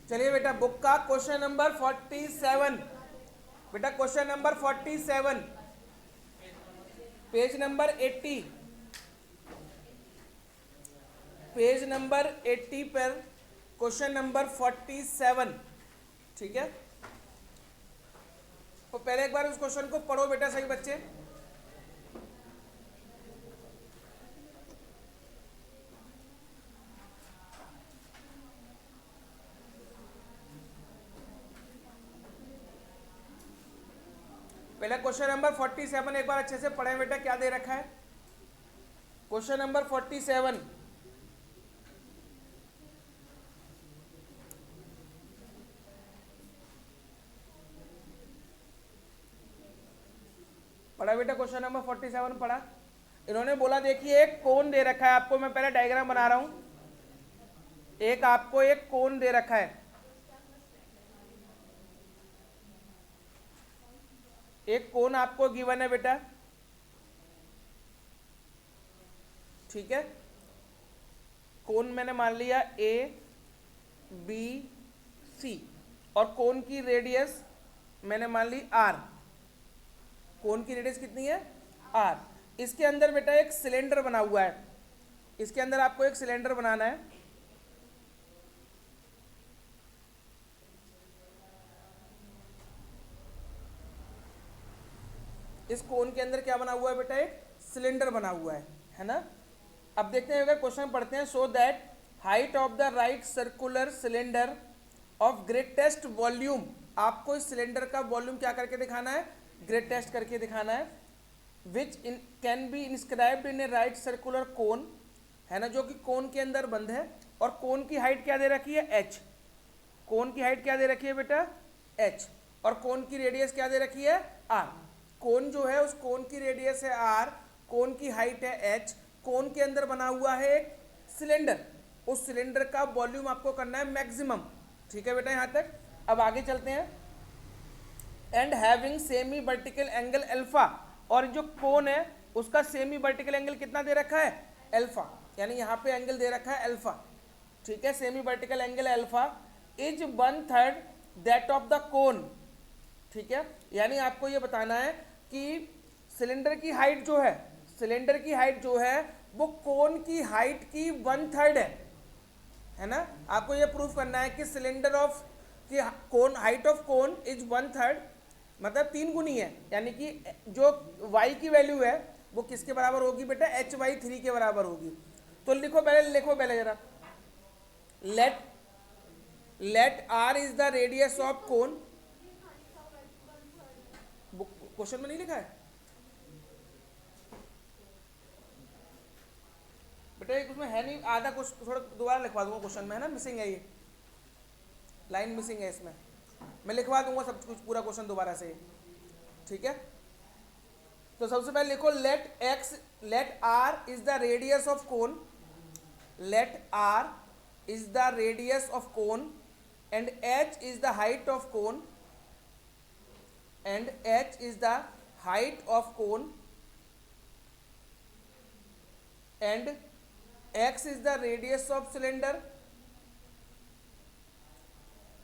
चलिए बेटा बुक का क्वेश्चन नंबर 47। बेटा question number 47 page number 80, page number 80 पर क्वेश्चन नंबर 47। ठीक है, तो पहले एक बार उस क्वेश्चन को पढ़ो बेटा सही बच्चे। पहले क्वेश्चन नंबर 47 एक बार अच्छे से पढ़े बेटा, क्या दे रखा है क्वेश्चन नंबर 47। पढ़ा बेटा क्वेश्चन नंबर 47 पढ़ा। इन्होंने बोला देखिए एक कोण दे रखा है आपको, मैं पहले डायग्राम बना रहा हूं। एक आपको एक कोण दे रखा है, एक कोण आपको गिवन है बेटा। ठीक है, कोण मैंने मान लिया ए बी सी, और कोण की रेडियस मैंने मान ली आर। कोण की रेडियस कितनी है आर। इसके अंदर बेटा एक सिलेंडर बना हुआ है, इसके अंदर आपको एक सिलेंडर बनाना है। इस कोण के अंदर क्या बना हुआ है बेटा, एक सिलेंडर बना हुआ है ना। अब देखते हैं, अगर क्वेश्चन पढ़ते हैं, so that height of the right circular cylinder of greatest volume. आपको इस सिलेंडर का वॉल्यूम क्या करके दिखाना है, ग्रेटेस्ट करके दिखाना है। Which in can be inscribed in a right circular cone, है ना, जो कि कोन के अंदर बंद है। और कोन की हाइट क्या दे रखी है एच, कोन की हाइट क्या दे रखी है बेटा एच, और कोन की रेडियस क्या दे रखी है आर। कोन जो है उस कोन की रेडियस है आर, कोन की हाइट है एच, कोन के अंदर बना हुआ है एक सिलेंडर, उस सिलेंडर का वॉल्यूम आपको करना है मैक्सिमम। ठीक है बेटा यहाँ तक। अब आगे चलते हैं। And having semi vertical angle alpha, और जो कोन है उसका सेमी वर्टिकल एंगल कितना दे रखा है अल्फा, यानी यहाँ पे एंगल दे रखा है अल्फा। ठीक है, semi vertical angle alpha is 1/3 that of the cone. ठीक है, यानी आपको ये बताना है कि सिलेंडर की हाइट जो है, सिलेंडर की हाइट जो है वो कोन की हाइट की 1/3 है ना। आपको ये प्रूफ करना है कि सिलेंडर ऑफ कि कोन हाइट ऑफ कोन इज 1/3, मतलब 3 गुनी है, यानी कि जो y की वैल्यू है वो किसके बराबर होगी बेटा h/3 के बराबर होगी। तो लिखो पहले जरा, let r is the radius of cone. Question में नहीं लिखा है बेटा, एक उसमें है नहीं, आधा कुछ थोड़ा दोबारा लिखवा दूंगा क्वेश्चन में, है ना, मिसिंग है, ये लाइन मिसिंग है इसमें, मैं लिखवा दूंगा सब कुछ पूरा क्वेश्चन दोबारा से। ठीक है, तो सबसे पहले लिखो let r is the radius of cone, let r is the radius of cone and h is the height of cone, and h is the height of cone, and x is the radius of cylinder,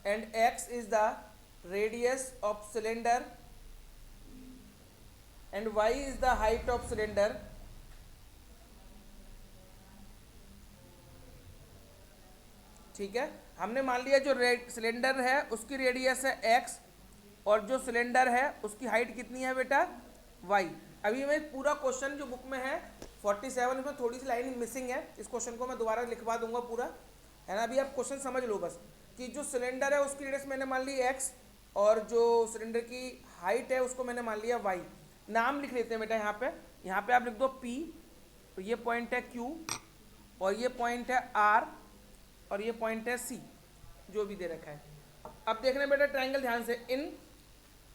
and x is the radius of cylinder, and y is the height of cylinder। ठीक है, हमने मान लिया जो cylinder है उसकी radius है x, और जो सिलेंडर है उसकी हाइट कितनी है बेटा y। अभी मैं पूरा क्वेश्चन जो बुक में है 47 में थोड़ी सी लाइन मिसिंग है, इस क्वेश्चन को मैं दोबारा लिखवा दूंगा पूरा, है ना। अभी आप क्वेश्चन समझ लो बस कि जो सिलेंडर है उसकी रेडियस मैंने मान ली x, और जो सिलेंडर की हाइट है उसको मैंने मान लिया y। नाम लिख लेते हैं बेटा यहाँ पे आप लिख दो p, तो ये पॉइंट है q, और ये पॉइंट है r, और ये पॉइंट है c, जो भी दे रखा है। अब देखना बेटा ट्राइंगल ध्यान से, इन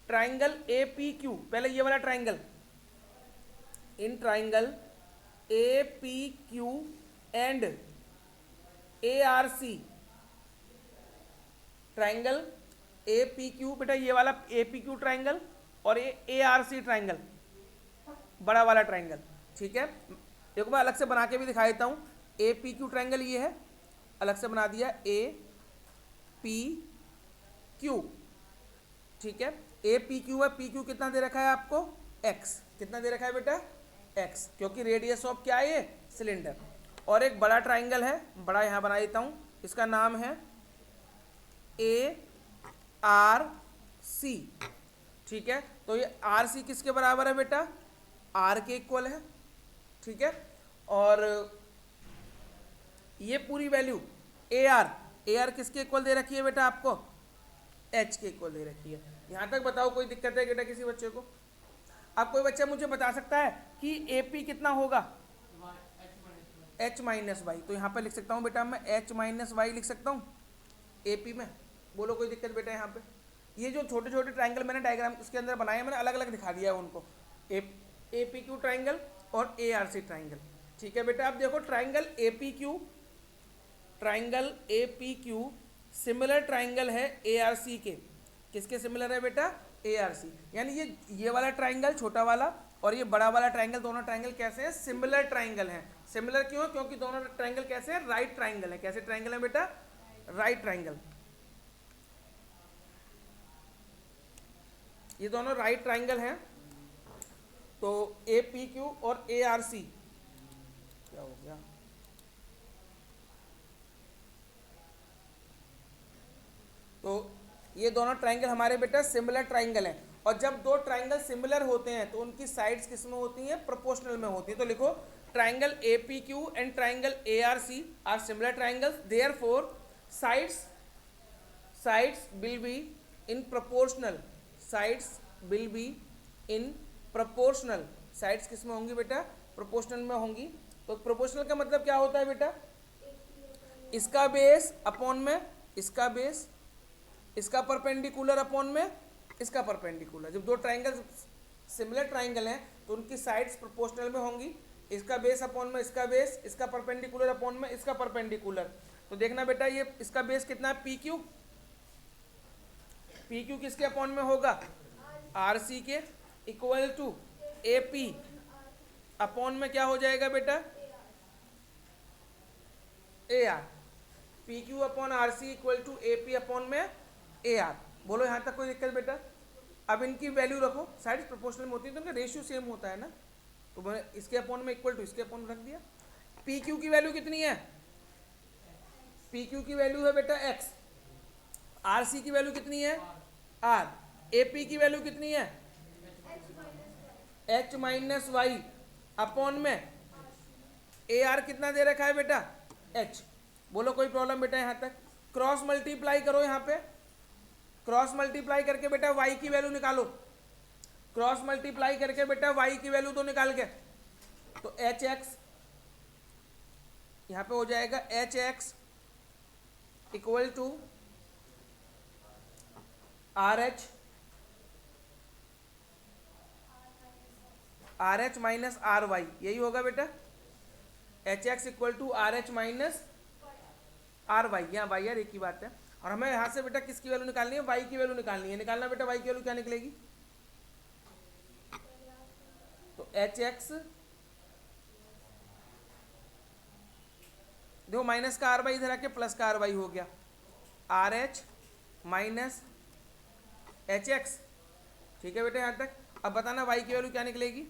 ट्राइंगल APQ, पहले ये वाला triangle, in triangle APQ and ARC, triangle APQ बेटा ये वाला APQ ट्राइंगल, और ये ARC ट्राइंगल, बड़ा वाला ट्राइंगल। ठीक है, देखो मैं अलग से बना के भी दिखा देता हूँ। APQ ट्राइंगल ये है, अलग से बना दिया पी क्यू, ठीक है, ए पी क्यू है, पी क्यू कितना दे रखा है आपको, एक्स, कितना दे रखा है बेटा, एक्स, क्योंकि रेडियस ऑफ क्या है ये, सिलेंडर। और एक बड़ा ट्राइंगल है, बड़ा यहाँ बना देता हूँ, इसका नाम है ए आर सी, ठीक है। तो ये आर सी किसके बराबर है बेटा, आर के इक्वल है, ठीक है। और ये पूरी वैल्यू ए आर किसके इक्वल दे रखी है बेटा आपको, एच के इक्वल दे रखी है। यहाँ तक बताओ कोई दिक्कत है बेटा किसी बच्चे को? अब कोई बच्चा मुझे बता सकता है कि ए पी कितना होगा, एच माइनस वाई, तो यहाँ पे लिख सकता हूँ बेटा मैं एच माइनस वाई लिख सकता हूँ ए पी में। बोलो कोई दिक्कत बेटा यहाँ पे? ये जो छोटे छोटे ट्राइंगल मैंने डायग्राम उसके अंदर बनाए, मैंने अलग अलग दिखा दिया है उनको, ए पी क्यू ट्राइंगल और ए आर सी ट्राइंगल, ठीक है बेटा। अब देखो triangle A P Q similar triangle है ए आर सी के, किसके सिमिलर है बेटा, ए आर सी, यानी ये वाला ट्राइंगल छोटा वाला और ये बड़ा वाला ट्राइंगल, दोनों ट्राइंगल कैसे हैं, सिमिलर ट्राइंगल हैं। सिमिलर क्यों है, क्योंकि दोनों ट्राइंगल कैसे हैं, राइट ट्राइंगल है। कैसे ट्राइंगल है बेटा, राइट ट्राइंगल, ये दोनों राइट ट्राइंगल हैं। तो ए पी क्यू और ए आर सी, क्या हो गया, तो ये दोनों ट्राइंगल हमारे बेटा सिमिलर ट्राइंगल हैं। और जब दो ट्राइंगल सिमिलर होते हैं तो उनकी साइड्स किस में होती हैं, प्रोपोर्शनल में होती हैं। तो लिखो triangle A P Q and triangle A R C are similar triangles, therefore sides will be in proportional, sides will be in proportional, sides किस में होंगी बेटा, प्रोपोर्शनल में होंगी। तो प्रोपोर्शनल का मतलब क्या होता है बेटा, इसका बेस अपॉन में इसका बेस, इसका परपेंडिकुलर अपॉन में इसका परपेंडिकुलर। जब दो ट्राइंगल सिमिलर ट्राइंगल हैं तो उनकी साइड्स प्रोपोर्शनल में होंगी, इसका बेस अपॉन में इसका बेस, इसका परपेंडिकुलर अपॉन में इसका परपेंडिकुलर। तो देखना बेटा ये इसका बेस कितना है, पी क्यू किसके अपॉन में होगा, आर सी के, equal to A P upon में क्या हो जाएगा बेटा, A R, P Q upon R C equal to A P upon में ए आर। बोलो यहाँ तक कोई दिक्कत बेटा? अब इनकी वैल्यू रखो, साइड्स प्रोपोर्शनल में होती है तो इनका रेशियो सेम होता है ना, तो मैंने इसके अपॉन में इक्वल टू इसके अपॉन में रख दिया। पी क्यू की वैल्यू कितनी है, पी क्यू की वैल्यू है बेटा एक्स, आर सी की वैल्यू कितनी है, आर, ए पी की वैल्यू कितनी है, एच माइनस वाई अपॉन में ए आर कितना दे रखा है बेटा, एच। बोलो कोई प्रॉब्लम बेटा यहाँ तक? क्रॉस मल्टीप्लाई करो, यहाँ पे क्रॉस मल्टीप्लाई करके बेटा वाई की वैल्यू निकालो, क्रॉस मल्टीप्लाई करके बेटा वाई की वैल्यू तो निकाल के, तो एच एक्स यहाँ पे हो जाएगा, h x equal to r h minus r y, यही होगा बेटा, h x equal to r h minus r y, यहाँ वाई यार एक ही बात है। और हमें यहाँ से बेटा किसकी वैल्यू निकालनी है, वाई की वैल्यू निकालनी है। निकालना बेटा वाई की वैल्यू क्या निकलेगी, तो एच एक्स, देखो माइनस का आर वाई इधर आके प्लस का आर वाई हो गया, are h minus H x, ठीक है बेटा यहाँ तक। अब बताना वाई की वैल्यू क्या निकलेगी,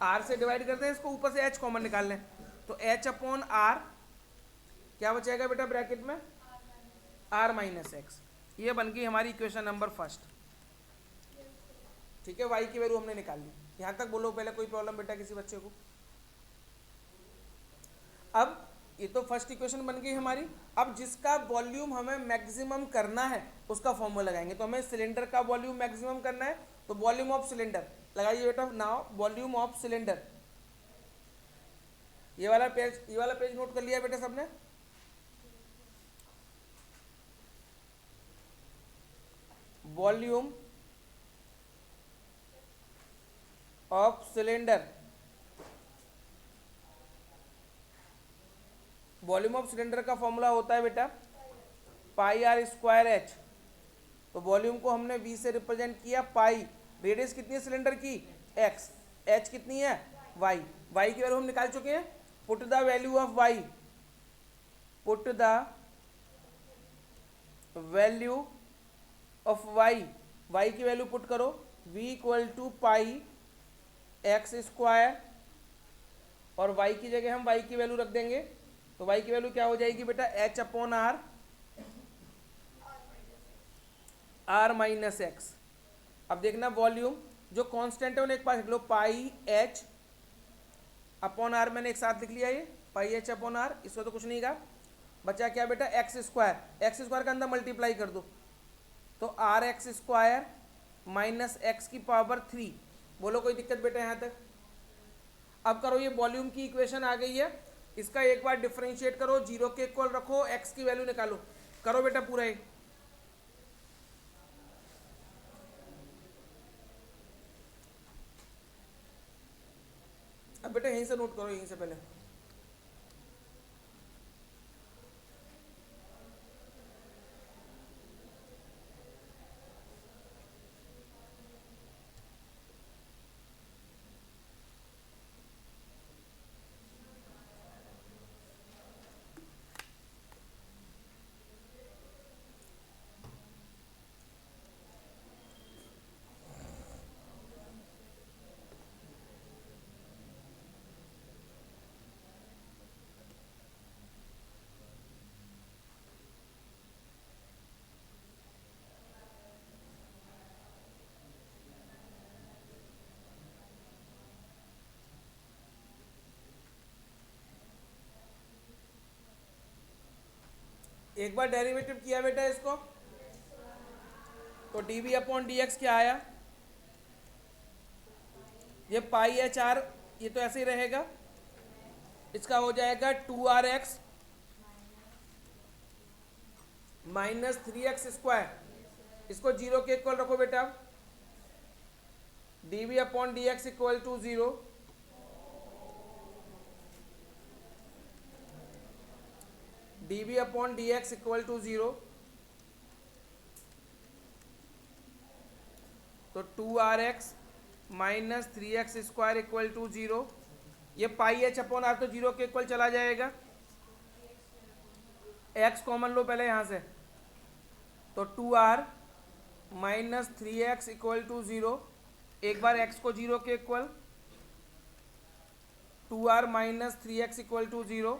आर से डिवाइड करते हैं इसको, ऊपर से एच कॉमन निकाल लें, तो एच अपॉन आर क्या बचेगा बेटा ब्रैकेट में, आर माइनस एक्स। ये बन गई हमारी इक्वेशन नंबर फर्स्ट, ठीक है। वाई की वैल्यू हमने निकाल ली, यहाँ तक बोलो पहले कोई प्रॉब्लम बेटा किसी बच्चे को? अब ये तो फर्स्ट इक्वेशन बन गई हमारी। अब जिसका वॉल्यूम हमें मैक्सिमम करना है उसका फॉर्मूला लगाएंगे। तो हमें सिलेंडर का वॉल्यूम मैक्सिमम करना है, तो वॉल्यूम ऑफ सिलेंडर लगाइए बेटा, नाउ वॉल्यूम ऑफ सिलेंडर। ये वाला पेज नोट कर लिया बेटा सबने? Volume of cylinder, volume of cylinder का फॉर्मूला होता है बेटा पाई आर स्क्वायर एच। तो वॉल्यूम को हमने v से रिप्रेजेंट किया, पाई, रेडियस कितनी है सिलेंडर की, x, h कितनी है, y, y की वैल्यू हम निकाल चुके हैं। Put the value of y, put the value of y, y की वैल्यू पुट करो, v equal to pi x square, और वाई की जगह हम वाई की वैल्यू रख देंगे, तो वाई की वैल्यू क्या हो जाएगी बेटा, h upon r, r minus x. अब देखना वॉल्यूम जो कांस्टेंट है उन्हें एक पास लिख लो, पाई एच अपॉन आर, मैंने एक साथ लिख लिया ये पाई एच अपॉन आर, इसको तो कुछ नहीं कहा, बचा क्या बेटा एक्स स्क्वायर, एक्स स्क्वायर के अंदर मल्टीप्लाई कर दो, तो r x square minus x की पावर 3। बोलो कोई दिक्कत बेटा यहाँ तक? अब करो, ये वॉल्यूम की इक्वेशन आ गई है, इसका एक बार डिफरेंशिएट करो, जीरो के इक्वल रखो, एक्स की वैल्यू निकालो, करो बेटा पूरा ये। अब बेटा यहीं से नोट करो, यहीं से पहले। एक बार डेरिवेटिव किया बेटा इसको, तो d v upon d x क्या आया, ये पाई एच आर, ये तो ऐसे ही रहेगा, इसका हो जाएगा 2rx माइनस 3x स्क्वायर, इसको जीरो के इक्वल रखो बेटा, d v upon d x equal to 0, d v upon d x equal to 0, तो 2rx minus 3x square equal to 0, ये पाई एच अपॉन आर तो जीरो के इक्वल चला जाएगा, x कॉमन लो पहले यहाँ से, तो 2r minus 3x equal to 0, एक बार x को जीरो के equal, 2r minus 3x equal to 0,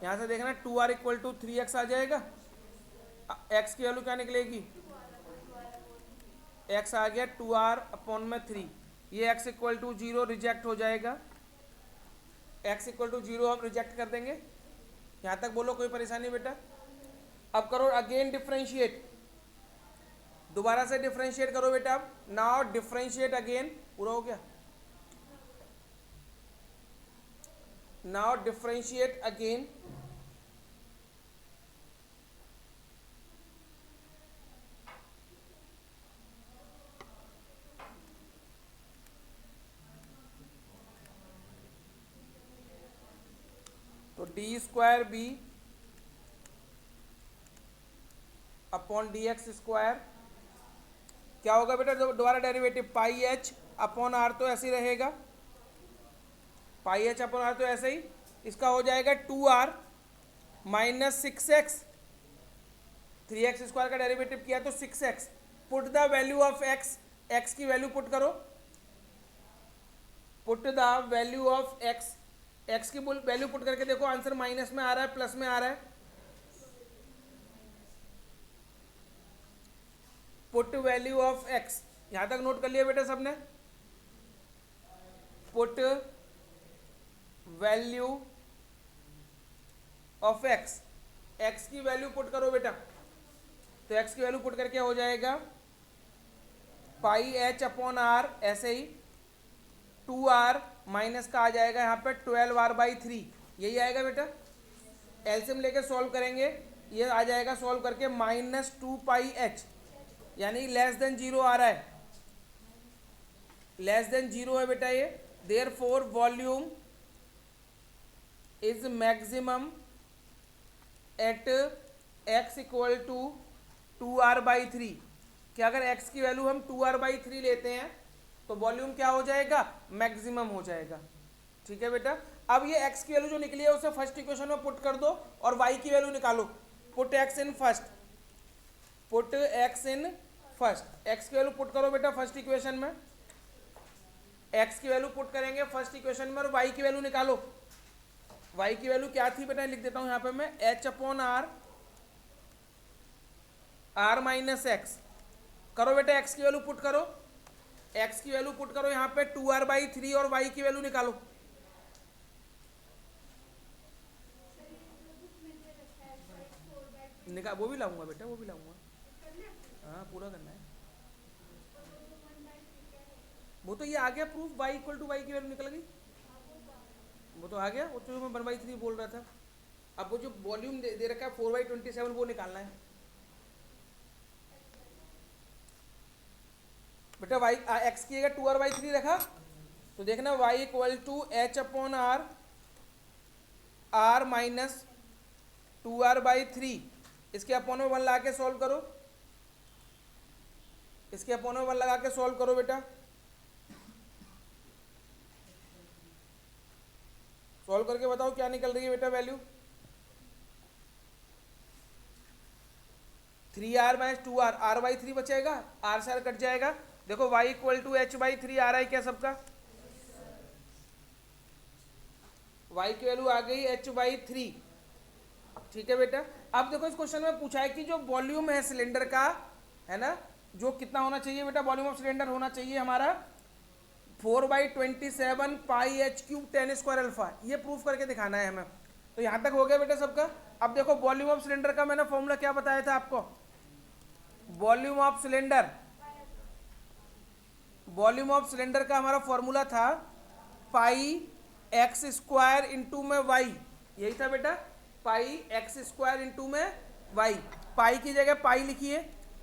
यहाँ से देखना 2r इक्वल टू 3x आ जाएगा, x की वैल्यू क्या निकलेगी, x आ गया 2r अपॉन में 3, ये x इक्वल टू 0 रिजेक्ट हो जाएगा, x इक्वल टू 0 हम रिजेक्ट कर देंगे, यहाँ तक बोलो कोई परेशानी बेटा? अब करो अगेन डिफरेंशिएट, दोबारा से डिफरेंशिएट करो बेटा, अब नाउ डिफरेंशिएट अगेन, पूरा हो गया, नाउ डिफरेंशिएट अगेन, तो d square b upon d x square क्या होगा बेटा, दोबारा derivative pi h upon r तो ऐसे ही रहेगा, पाई एच अपॉन आर तो ऐसे ही, इसका हो जाएगा 2r minus 6x, 3x square का डेरिवेटिव किया तो 6x, put the value of x, x की वैल्यू पुट करो, put the value of x, x की वैल्यू पुट करके देखो आंसर माइनस में आ रहा है प्लस में आ रहा है, पुट वैल्यू ऑफ x, यहां तक नोट कर लिया बेटा सबने, put value of x, x की वैल्यू पुट करो बेटा, तो x की वैल्यू पुट करके हो जाएगा पाई एच अपॉन आर, ऐसे ही 2r माइनस का आ जाएगा यहाँ पे 12r/3, यही आएगा बेटा, एलसीएम लेके सॉल्व करेंगे, ये आ जाएगा सॉल्व करके माइनस 2πh, यानी लेस देन 0 आ रहा है, लेस देन 0 है बेटा ये, therefore volume is maximum at x equal to 2r/3, कि अगर x की वैल्यू हम 2r/3 लेते हैं तो वॉल्यूम क्या हो जाएगा, मैक्सिमम हो जाएगा, ठीक है बेटा। अब ये x की वैल्यू जो निकली है उसे फर्स्ट इक्वेशन में पुट कर दो और y की वैल्यू निकालो, put x in first, put x in first, x की वैल्यू पुट करो बेटा फर्स्ट इक्वेशन में, एक्स की वैल्यू पुट करेंगे फर्स्ट इक्वेशन में और वाई की वैल्यू निकालो। वाई की वैल्यू क्या थी बेटा, लिख देता हूं यहां पे मैं, h upon r, r minus x. करो बेटा एक्स की वैल्यू पुट करो, एक्स की वैल्यू पुट करो यहाँ पे 2r/3 और वाई की वैल्यू निकालो। वो भी लाऊंगा बेटा, वो भी लाऊंगा, हाँ पूरा करना है। वो तो ये आ गया proof, y equal to y की वैल्यू निकल गई, वो तो आ गया, वो तो मैं 1/3 बोल रहा था। अब वो जो वॉल्यूम दे रखा है 4/27 वो निकालना है बेटा। वाई एक्स की जगह 2r/3 रखा तो देखना y equal to h upon r, r minus 2r/3, इसके अपॉन में 1 लगा के सॉल्व करो, इसके अपॉन में 1 लगा के सॉल्व करो बेटा। सॉल्व करके बताओ क्या निकल रही है बेटा value, 3r minus 2r, r/3 बचेगा, r से r कट जाएगा। देखो y इक्वल टू h/3 आ रहा है क्या सबका, y की वैल्यू आ गई h/3, ठीक है बेटा। अब देखो इस क्वेश्चन में पूछा है कि जो वॉल्यूम है सिलेंडर का, है ना, जो कितना होना चाहिए बेटा, वॉल्यूम ऑफ सिलेंडर होना चाहिए हमारा 4/27 पाई h क्यूब 10 स्क्वायर अल्फा, ये प्रूफ करके दिखाना है हमें। तो यहाँ तक हो गया बेटा सबका। अब देखो वॉल्यूम ऑफ सिलेंडर का मैंने फॉर्मूला क्या बताया था आपको, volume of cylinder, volume of cylinder का हमारा फॉर्मूला था पाई एक्स स्क्वायर इंटू में वाई, यही था बेटा, पाई एक्स स्क्वायर इंटू में वाई। पाई की जगह पाई लिखिए,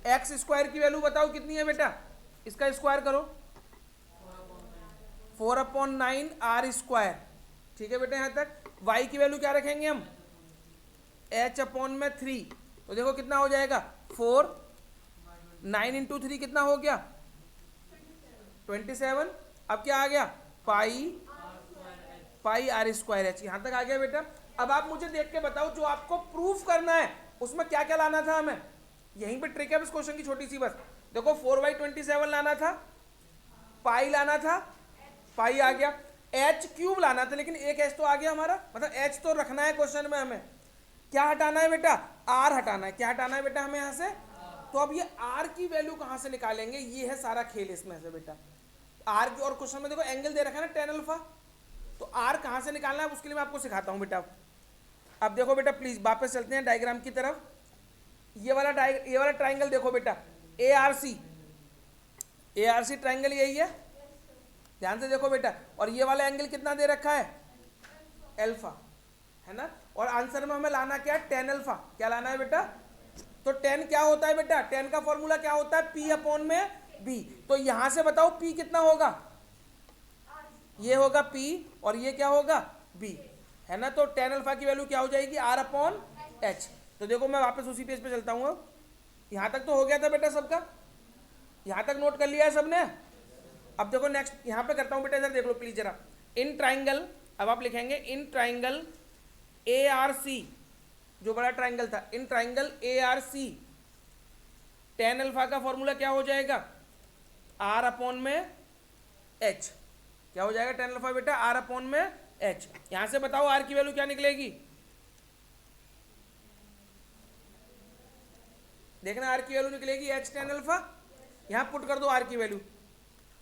एक्स स्क्वायर की वैल्यू बताओ कितनी है बेटा, इसका स्क्वायर करो, 4/9 आर स्क्वायर, ठीक है बेटा यहाँ तक। वाई की वैल्यू क्या रखेंगे हम, एच अपॉन में 3, तो देखो कितना हो जाएगा 4, 9 इंटू 3 कितना हो गया 27। अब क्या आ गया पाई आर स्क्वायर एच, यहाँ तक आ गया बेटा। अब आप मुझे देख के बताओ जो आपको प्रूफ करना है उसमें क्या क्या लाना था हमें, यहीं पे ट्रिक है इस क्वेश्चन की छोटी सी बस। देखो 4/27 लाना था, पाई लाना था, पाई आ गया, एच क्यूब लाना था, लेकिन एक एच तो आ गया हमारा, मतलब एच तो रखना है क्वेश्चन में, हमें क्या हटाना है बेटा, आर हटाना है। क्या हटाना है बेटा हमें यहाँ से, तो अब ये आर की वैल्यू कहाँ से निकालेंगे, ये है सारा खेल इसमें से बेटा। आर की, और क्वेश्चन में देखो एंगल दे रखा है ना tan अल्फा, तो आर कहाँ से निकालना है उसके लिए मैं आपको सिखाता हूँ बेटा। अब देखो बेटा प्लीज वापस चलते हैं डायग्राम की तरफ। ये वाला ट्राइंगल देखो बेटा, ए आर सी ट्राइंगल यही है, ध्यान से देखो बेटा। और ये वाला एंगल कितना दे रखा है, अल्फा, है ना। और आंसर में हमें लाना क्या है, tan अल्फा। क्या लाना है बेटा, तो tan क्या होता है बेटा, tan का फॉर्मूला क्या होता है, P अपॉन में B। तो यहां से बताओ P कितना होगा, ये होगा P और ये क्या होगा B, है ना। तो tan अल्फा की वैल्यू क्या हो जाएगी, R अपॉन H। तो देखो मैं वापस उसी पेज पे चलता हूँ। अब यहां तक तो हो गया था बेटा सबका, यहां तक नोट कर लिया है सबने। अब देखो नेक्स्ट यहां पे करता हूं बेटा, इधर देख लो प्लीज जरा। इन ट्राइंगल, अब आप लिखेंगे इन ट्राइंगल ARC, जो बड़ा ट्राइंगल था, in triangle ARC tan alpha का फॉर्मूला क्या हो जाएगा, R अपॉन में H। क्या हो जाएगा tan alpha beta, R upon में H। यहां से बताओ R की वैल्यू क्या निकलेगी, देखना R की वैल्यू निकलेगी H tan अल्फा। यहां पुट कर दो R की वैल्यू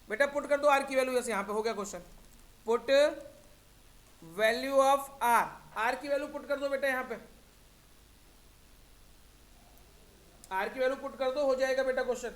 बेटा, पुट कर दो R की वैल्यू, जैसे यहां पे हो गया question, put value of R की वैल्यू पुट कर दो बेटा, यहां पे R की वैल्यू पुट कर दो, हो जाएगा बेटा क्वेश्चन।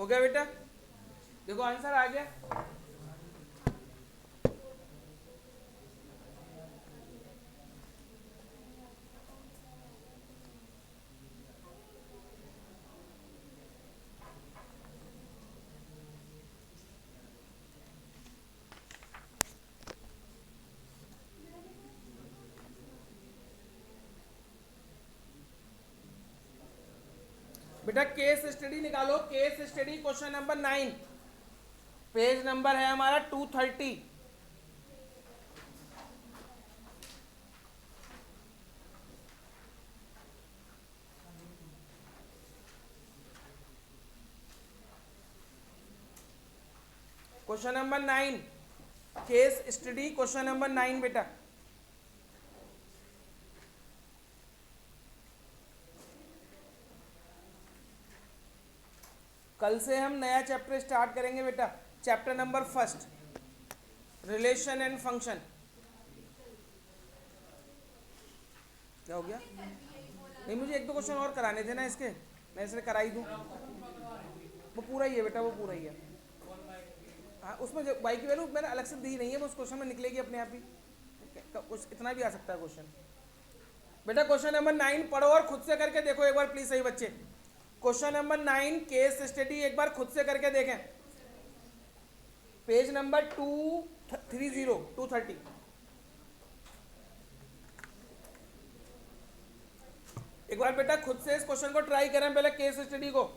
हो गया बेटा, देखो आंसर आ गया। बेटा केस स्टडी निकालो, case study question number 9, page number है हमारा 230। Question number 9, case study question number 9 बेटा। कल से हम नया चैप्टर स्टार्ट करेंगे बेटा, chapter number 1, relation and function. क्या हो गया? नहीं, मुझे एक दो क्वेश्चन और कराने थे ना इसके, मैं इसलिए करा ही दूँ। वो पूरा ही है बेटा, वो पूरा ही है। हाँ, उसमें जो y की वैल्यू मैंने अलग से दी नहीं है, वो उस क्वेश्चन में निकलेगी अपने आप ही, कुछ इतना भी आ सकता है क्वेश्चन। बेटा क्वेश्चन नंबर 9 पढ़ो और खुद से करके देखो एक बार प्लीज सही बच्चे। क्वेश्चन नंबर 9 केस स्टडी एक बार खुद से करके देखें, पेज नंबर 230। एक बार बेटा खुद से इस क्वेश्चन को ट्राई करें पहले, केस स्टडी को।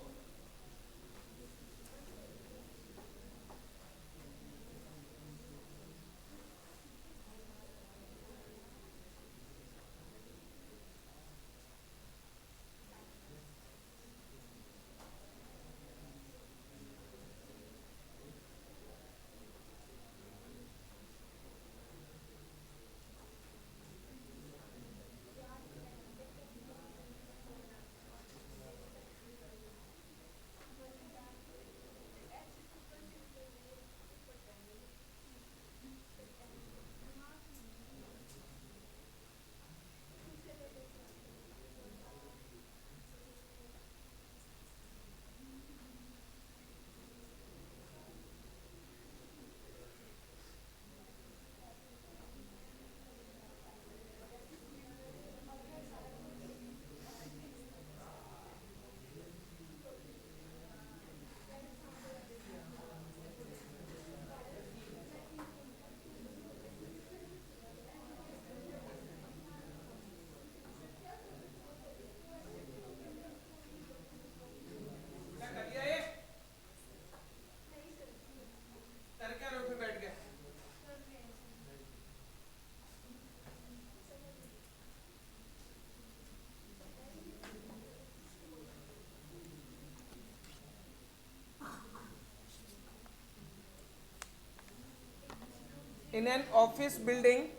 In an office building,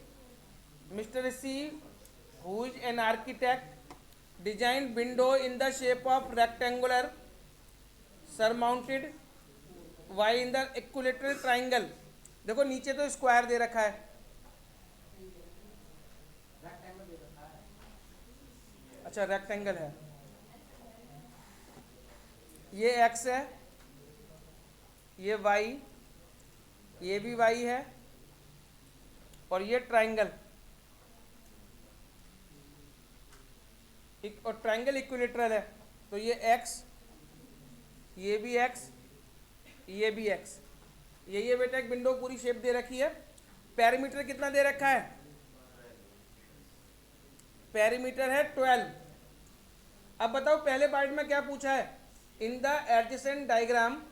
Mr. C, who is an architect, designed window in the shape of rectangular, surmounted y in the equilateral triangle। देखो नीचे तो स्क्वायर दे रखा है, अच्छा रेक्टेंगल है, ये x है, ये y, ये भी y है, और ये ट्राइंगल, और ट्राइंगल इक्विलेटरल है, तो ये x, ये भी x, ये भी x। ये बेटा एक विंडो पूरी शेप दे रखी है। पेरीमीटर कितना दे रखा है? पेरीमीटर है 12। अब बताओ पहले पार्ट में क्या पूछा है? In the adjacent diagram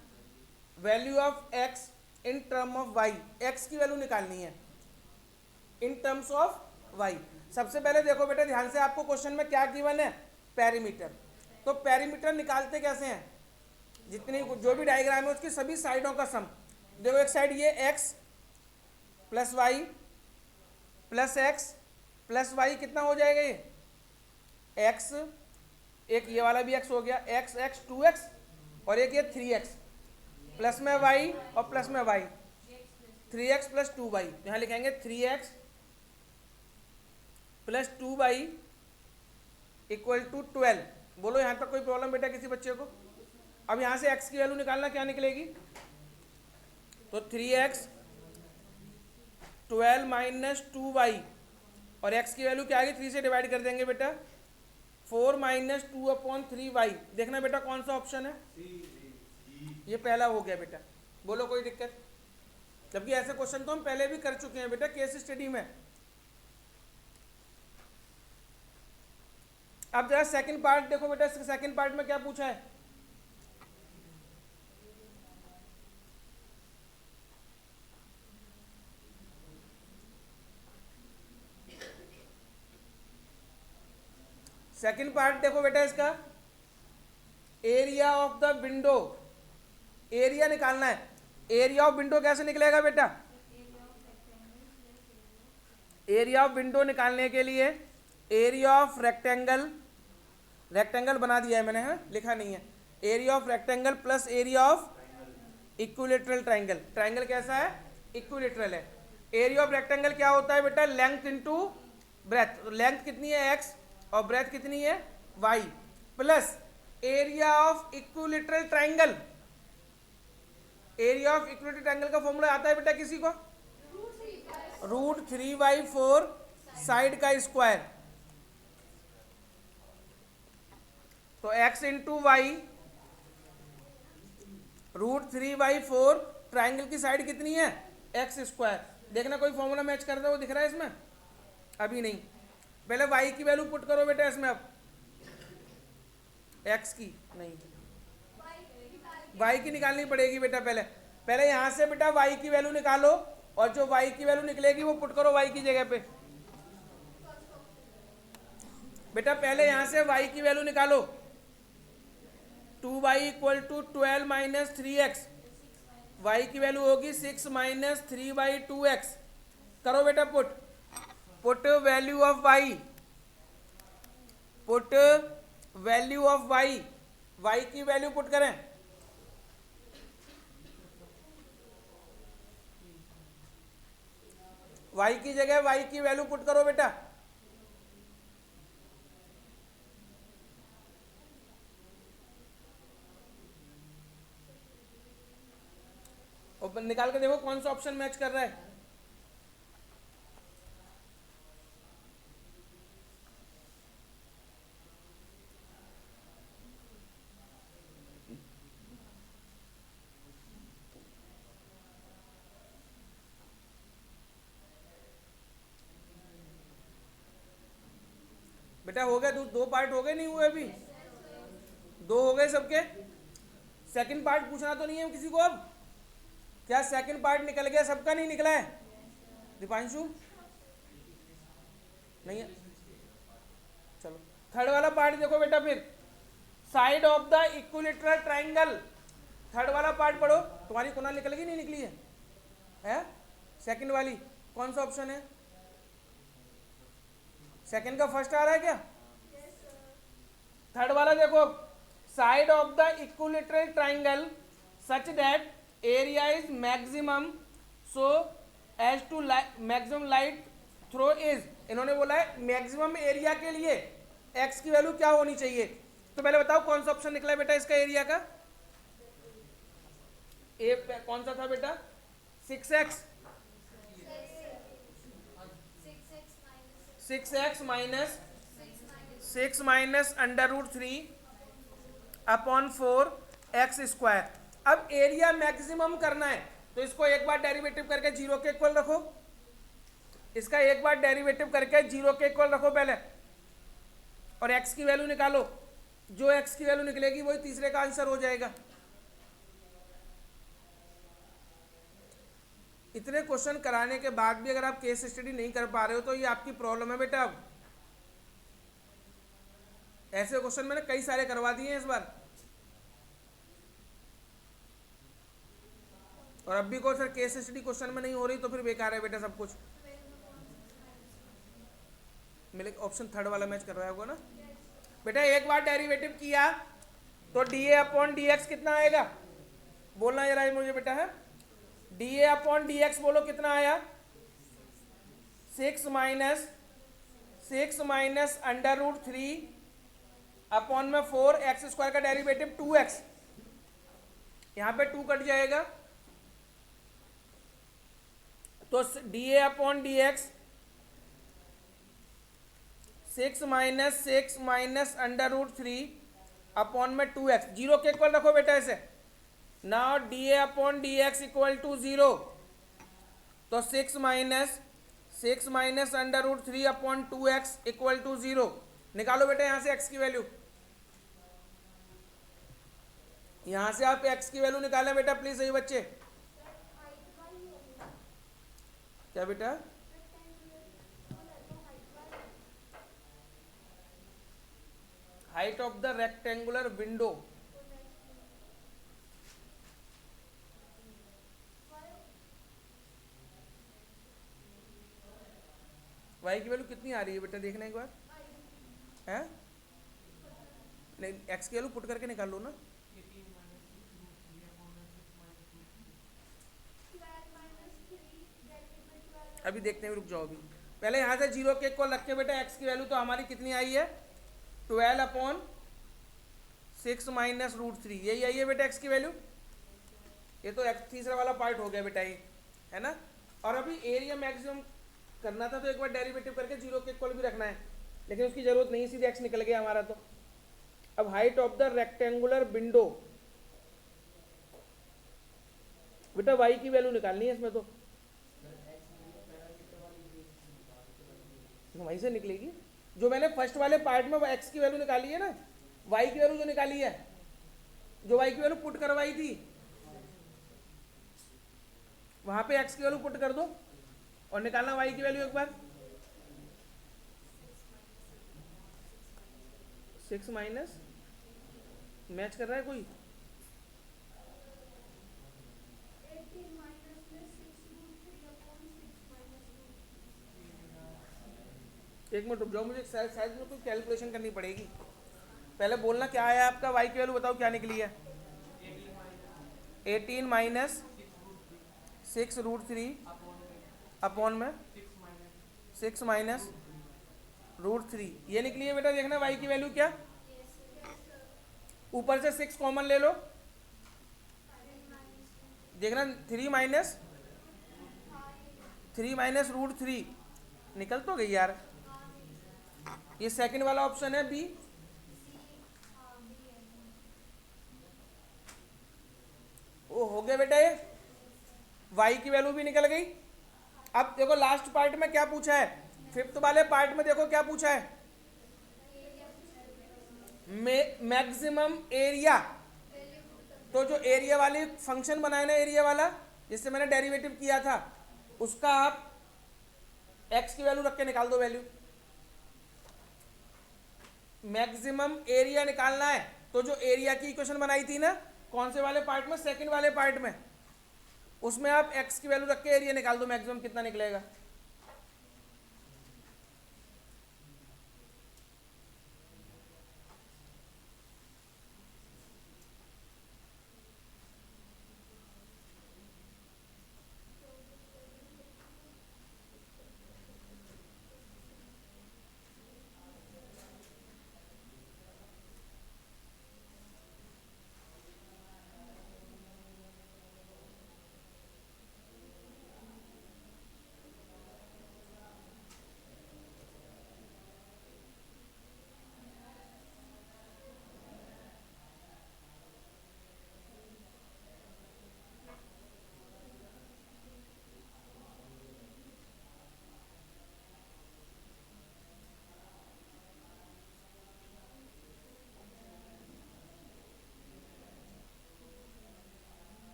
value of x in term of y, x की वैल्यू निकालनी है इन टर्म्स ऑफ y। सबसे पहले देखो बेटा ध्यान से, आपको क्वेश्चन में क्या गिवन है? पेरीमीटर। तो पेरीमीटर निकालते कैसे हैं? जितनी जो भी डायग्राम है उसकी सभी साइडों का सम। देखो एक साइड ये x plus y plus x plus y कितना हो जाएगा? ये x, एक ये वाला भी x हो गया, x 2x, और एक ये 3x, प्लस में y और प्लस में y, 3x प्लस 2y। यहाँ लिखेंगे 3x plus 2y equal to 12। बोलो यहाँ तक कोई प्रॉब्लम बेटा किसी बच्चे को? अब यहाँ से x की वैल्यू निकालना, क्या निकलेगी? तो 3x 12 माइनस 2y, और x की वैल्यू क्या आएगी? 3 से डिवाइड कर देंगे बेटा, 4 माइनस 2/3y। देखना बेटा कौन सा ऑप्शन है, ये पहला हो गया बेटा। बोलो कोई दिक्कत? जबकि ऐसे क्वेश्चन तो हम पहले भी कर चुके हैं बेटा केस स्टडी में। अब जरा सेकंड पार्ट देखो बेटा, सेकंड पार्ट में क्या पूछा है? सेकंड पार्ट देखो बेटा, इसका area of the window, area निकालना है। एरिया ऑफ विंडो कैसे निकलेगा बेटा? एरिया ऑफ विंडो निकालने के लिए एरिया ऑफ रेक्टेंगल, रेक्टेंगल बना दिया है मैंने, है लिखा नहीं है, area of rectangle plus area of equilateral triangle. Triangle कैसा है? इक्विलेटरल है। एरिया ऑफ रेक्टेंगल क्या होता है बेटा? Length into breadth. लेंथ कितनी है? x, और ब्रेथ कितनी है? y, plus area of equilateral triangle. Area of equilateral triangle का फॉर्मूला आता है बेटा किसी को? √3/4 साइड का स्क्वायर। तो x इंटू वाई, √3/4, ट्राइंगल की साइड कितनी है? X square. देखना कोई फॉर्मूला मैच करता है वो दिख रहा है इसमें? अभी नहीं। पहले y की वैल्यू पुट करो बेटा इसमें। अब x की नहीं, y की निकालनी पड़ेगी बेटा। पहले यहां से बेटा y की वैल्यू निकालो, और जो y की वैल्यू निकलेगी वो पुट करो y की जगह पे। बेटा पहले यहां से y की वैल्यू निकालो। 2y = 12 माइनस 3x, y की वैल्यू होगी 6 माइनस 3/2x। करो बेटा put, put value of y, put value of y, y की वैल्यू पुट करें। y की जगह y की वैल्यू पुट करो बेटा। और निकाल के देखो कौन सा ऑप्शन मैच कर रहा है। बेटा हो गया, दो पार्ट हो गए, नहीं हुए अभी? दो हो गए सबके। सेकंड पार्ट पूछना तो नहीं है किसी को? अब क्या सेकंड पार्ट निकल गया सबका? नहीं निकला है दीपांशु? नहीं है, चलो थर्ड वाला पार्ट देखो बेटा। फिर side of the equilateral triangle, third वाला पार्ट पढ़ो। तुम्हारी कुनाल निकल गई? नहीं निकली है? सेकंड वाली कौन सा ऑप्शन है? सेकंड का फर्स्ट आ रहा है क्या? थर्ड वाला देखो, side of the equilateral triangle such that area is maximum so as to maximum light throw is. इन्होंने बोला है मैक्सिमम एरिया के लिए x की वैल्यू क्या होनी चाहिए। तो पहले बताओ कौन सा ऑप्शन निकला बेटा इसका एरिया का? ए कौन सा था बेटा? 6x, 6x minus 6 minus √3/4x²। अब एरिया मैक्सिमम करना है तो इसको एक बार डेरिवेटिव करके 0 के इक्वल रखो। इसका एक बार डेरिवेटिव करके 0 के इक्वल रखो पहले, और x की वैल्यू निकालो। जो x की वैल्यू निकलेगी वही तीसरे का आंसर हो जाएगा। इतने क्वेश्चन कराने के बाद भी अगर आप केस स्टडी नहीं कर पा रहे हो तो ये आपकी प्रॉब्लम है बेटा। अब ऐसे क्वेश्चन मैंने कई सारे करवा दिए हैं इस बार, और अब भी कोई सर केस स्टडी क्वेश्चन में नहीं हो रही तो फिर बेकार है बेटा सब कुछ। मेरे ऑप्शन थर्ड वाला मैच कर रहा होगा ना बेटा। एक बार डेरिवेटिव किया तो dA/dx कितना आएगा? बोलना जरा मुझे बेटा। है dA/dx बोलो कितना आया? 6 माइनस √3/4x² का डेरिवेटिव 2x। यहाँ पे 2 कट जाएगा, तो d a upon d x 6 minus under root 3 upon में 2x, जीरो के इक्वल रखो बेटा ऐसे। Now d a upon d x equal to 0, तो 6 minus under root 3 upon 2x equal to 0। निकालो बेटा यहाँ से x की वैल्यू, यहाँ से आप x की वैल्यू निकालें बेटा प्लीज सही बच्चे। क्या बेटा? Height of the rectangular window, y की वैल्यू कितनी आ रही है बेटा देखना एक बार है। नहीं, x की वैल्यू पुट करके निकाल लो ना। अभी देखते हैं, रुक जाओ अभी, पहले यहाँ से जीरो के इक्वल रख के बेटा x की वैल्यू तो हमारी कितनी आई है 12 अपॉन 6 माइनस रूट 3, यही आई है बेटा x की वैल्यू। ये तो x तीसरा वाला पार्ट हो गया बेटा ये, है ना। और अभी एरिया मैक्सिमम करना था तो एक बार डेरिवेटिव करके जीरो के इक्वल भी रखना है, लेकिन उसकी जरूरत नहीं, सीधे x निकल गया हमारा। तो अब height of the rectangular window, बेटा y की वैल्यू निकालनी है इसमें, तो वहीं से निकलेगी जो मैंने फर्स्ट वाले पार्ट में x की वैल्यू निकाली है ना, y की वैल्यू जो निकाली है, जो y की वैल्यू पुट करवाई थी वहां पे x की वैल्यू पुट कर दो और निकालना y की वैल्यू एक बार। 6 माइनस मैच कर रहा है कोई? एक मिनट रुक जाओ, मुझे शायद में कोई कैलकुलेशन करनी पड़ेगी। पहले बोलना क्या है आपका, y की वैल्यू बताओ क्या निकली है। 18 माइनस 6 रूट 3 अपॉन में 6 माइनस रूट 3, ये निकली है बेटा। देखना y की वैल्यू क्या, ऊपर से 6 कॉमन ले लो, देखना 3 माइनस रूट 3 निकल तो गई यार। ये सेकंड वाला ऑप्शन है बी। वो हो गया बेटा, ये y की वैल्यू भी निकल गई। अब देखो लास्ट पार्ट में क्या पूछा है, फिफ्थ वाले पार्ट में देखो क्या पूछा है, मैक्सिमम एरिया। तो जो एरिया वाली फंक्शन बनाया ना, एरिया वाला जिससे मैंने डेरिवेटिव किया था, उसका आप x की वैल्यू रख के निकाल दो वैल्यू। मैक्सिमम एरिया निकालना है, तो जो एरिया की इक्वेशन बनाई थी ना, कौन से वाले पार्ट में, सेकंड वाले पार्ट में, उसमें आप x की वैल्यू रख के एरिया निकाल दो, मैक्सिमम कितना निकलेगा।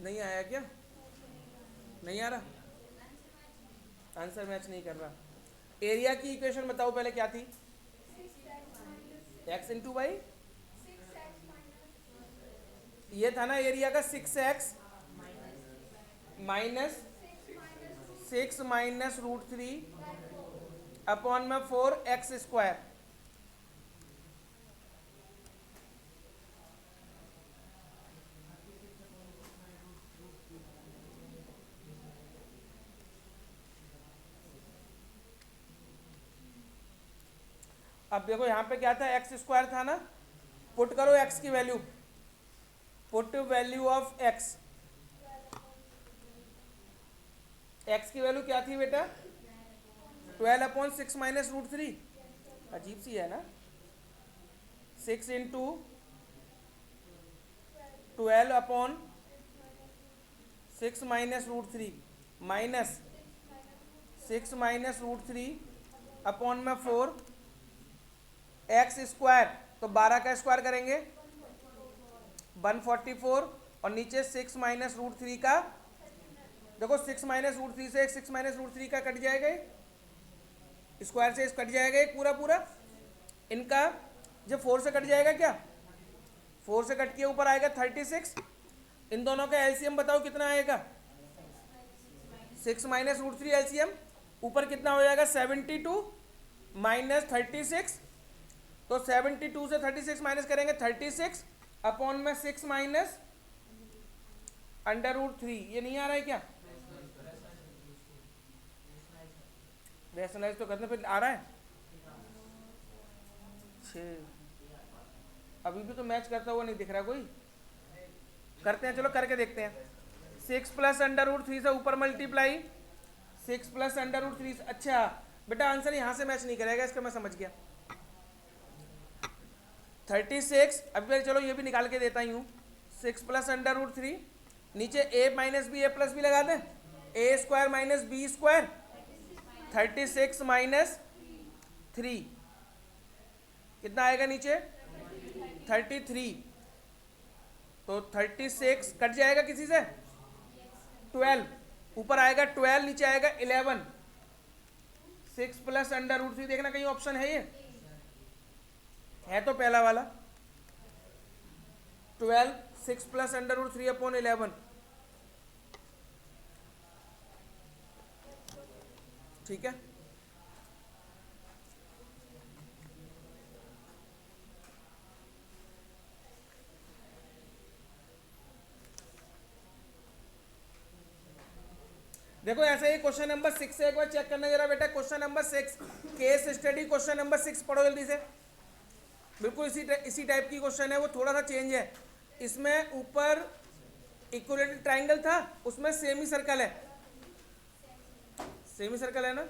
नहीं आया क्या? नहीं आ रहा, आंसर मैच नहीं कर रहा। एरिया की इक्वेशन बताओ पहले क्या थी? एक्स इंटू वाई, ये था ना एरिया का 6x माइनस 6 माइनस √3 अपॉन में 4x²। अब देखो यहाँ पे क्या था, x² था ना, पुट करो x की value, put value of x। x की वैल्यू क्या थी बेटा? 12/6 माइनस √3, अजीब सी है ना, 6 into 12/6 minus √3 minus 6 minus √3 upon में 4x², तो 12 का स्क्वायर करेंगे 144, और नीचे 6 माइनस √3 का, देखो 6 माइनस √3 से 6 माइनस √3 का कट जाएगा, स्क्वायर से कट जाएगा एक पूरा पूरा, इनका जब 4 से कट जाएगा, क्या 4 से कट के ऊपर आएगा 36, इन दोनों का एलसीएम बताओ कितना आएगा? 6 माइनस √3 एलसीएम ऊपर कितना हो जाएगा? 72 माइनस 36, तो 72 से 36 माइनस करेंगे 36 अपॉन में 6 माइनस √3। ये नहीं आ रहा है क्या? रैशनलाइज तो करने पे आ रहा है 6, अभी भी तो मैच करता हुआ नहीं दिख रहा कोई। करते हैं, चलो करके देखते हैं। 6 प्लस √3 से ऊपर मल्टीप्लाई 6 प्लस √3। अच्छा बेटा आंसर यहाँ से मैच नहीं करेगा, इसका मैं समझ गया। 36, अभी चलो ये भी निकाल के देता ही हूँ। 6 प्लस √3, नीचे a minus b, a plus b लगा दें, a² माइनस b², 36 माइनस 3 कितना आएगा नीचे? 33, तो 36 कट जाएगा किसी से, 12 ऊपर आएगा 12, नीचे आएगा 11। 6 प्लस √3, देखना कहीं ऑप्शन है, ये है तो पहला वाला 12, 6 प्लस √3 अपॉन 11, ठीक है। देखो ऐसा ही क्वेश्चन नंबर 6 से एक बार चेक करना जरा बेटा। Question number 6 case study, question number 6 पढ़ो जल्दी से। बिल्कुल इसी टाइप की क्वेश्चन है, वो थोड़ा सा चेंज है। इसमें ऊपर इक्विलेटरल ट्राइंगल था, उसमें सेमी सर्कल है, सेमी सर्कल है ना।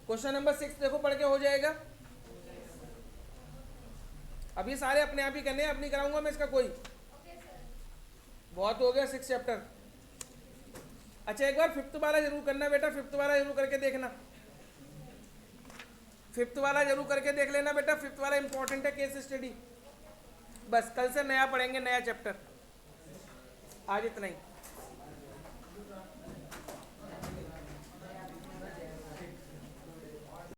क्वेश्चन नंबर 6 देखो पढ़ के हो जाएगा। अब ये सारे अपने आप ही करने हैं, अब नहीं कराऊंगा मैं इसका कोई, बहुत हो गया 6 चैप्टर। अच्छा एक बार 5th वाला जरूर करना बेटा, 5th वाला जरूर करके देखना, 5th वाला जरूर करके देख लेना बेटा। 5th वाला इंपॉर्टेंट है, केस स्टडी। बस कल से नया पढ़ेंगे, नया चैप्टर। आज इतना ही।